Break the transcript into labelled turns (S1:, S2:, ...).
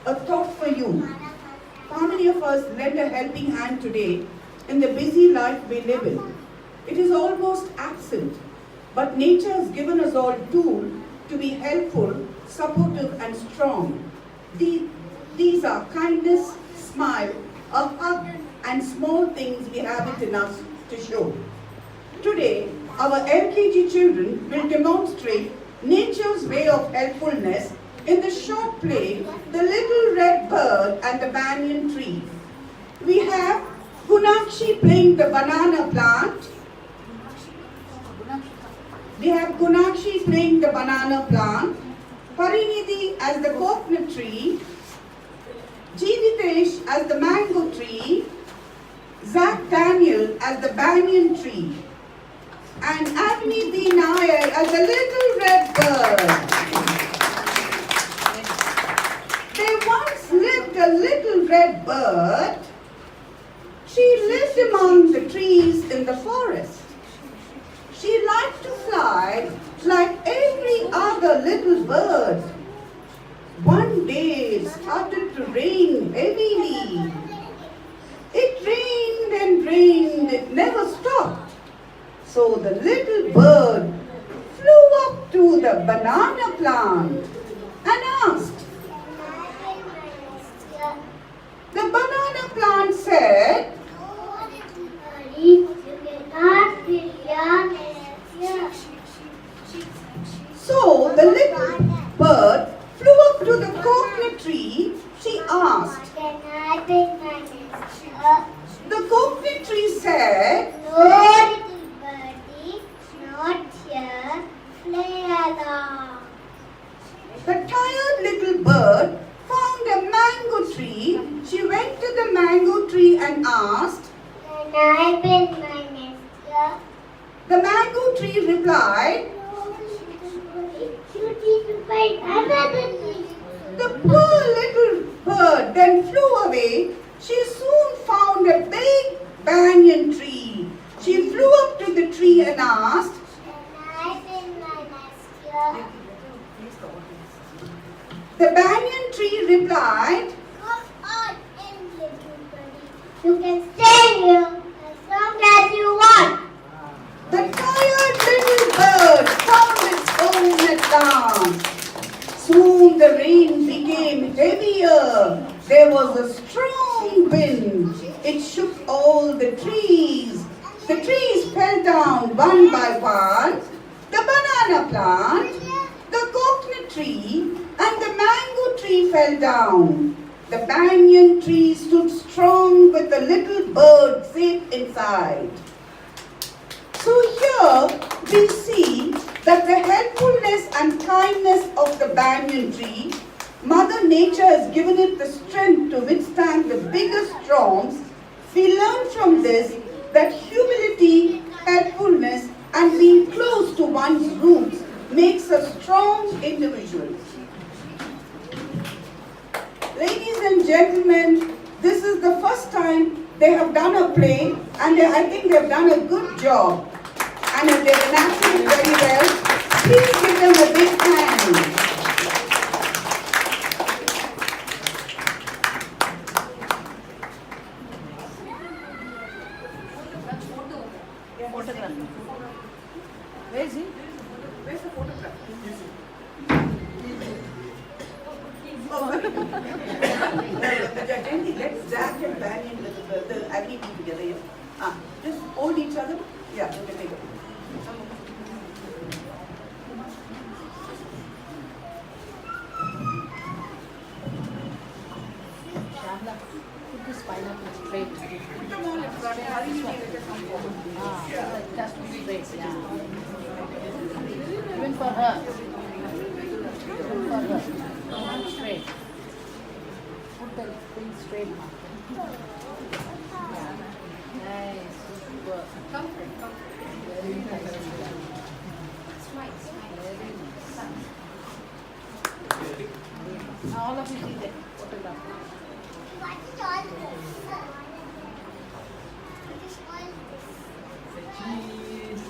S1: a thought for you. How many of us lend a helping hand today in the busy life we live in? It is almost absent, but nature has given us all tools to be helpful, supportive and strong. These are kindness, smile, a hug and small things we have it in us to show. Today, our LKG children will demonstrate nature's way of helpfulness in the short play, The Little Red Bird and the Banyan Tree. We have Gunakshi playing the banana plant. We have Gunakshi playing the banana plant, Parinidhi as the coconut tree, Jeevitesh as the mango tree, Zach Daniel as the banyan tree, and Avni B. Nair as the little red bird. There once lived a little red bird. She lived among the trees in the forest. She liked to fly like every other little bird. One day it started to rain heavily. It rained and rained, it never stopped. So the little bird flew up to the banana plant and asked. The banana plant said, so the little bird flew up to the coconut tree. She asked. The coconut tree said,
S2: no, little birdie, not here, play along.
S1: The tired little bird found a mango tree. She went to the mango tree and asked.
S2: Can I build my nest here?
S1: The mango tree replied. The poor little bird then flew away. She soon found a big banyan tree. She flew up to the tree and asked.
S2: Can I build my nest here?
S1: The banyan tree replied.
S2: Come on in, little birdie. You can stay here as long as you want.
S1: The tired little bird found its home at last. Soon the rain became heavier. There was a strong wind. It shook all the trees. The trees fell down one by one. The banana plant, the coconut tree, and the mango tree fell down. The banyan tree stood strong with the little bird safe inside. So here we see that the helpfulness and kindness of the banyan tree, Mother Nature has given it the strength to withstand the biggest storms. We learn from this that humility, helpfulness, and being close to one's roots makes a strong individual. Ladies and gentlemen, this is the first time they have done a play, and I think they have done a good job. And they enacted it very well. Please give them a big hand.
S3: Where is he?
S1: Where's the photograph? Let's Zach and Banyan the Aggie be together here. Just hold each other. Yeah, we can take it.
S3: Put this pineapple straight.
S1: Come on, let's go. Hurry, we need to come forward.
S3: It has to be straight, yeah. Even for her. Even for her. Come straight. Put the thing straight. Yeah. Nice. Super.
S1: Comfort, comfort.
S3: Very nice.
S2: Smile, smile.
S3: Very nice. Now all of you see that photograph.
S2: What is all this? What is all this?
S3: Cheese.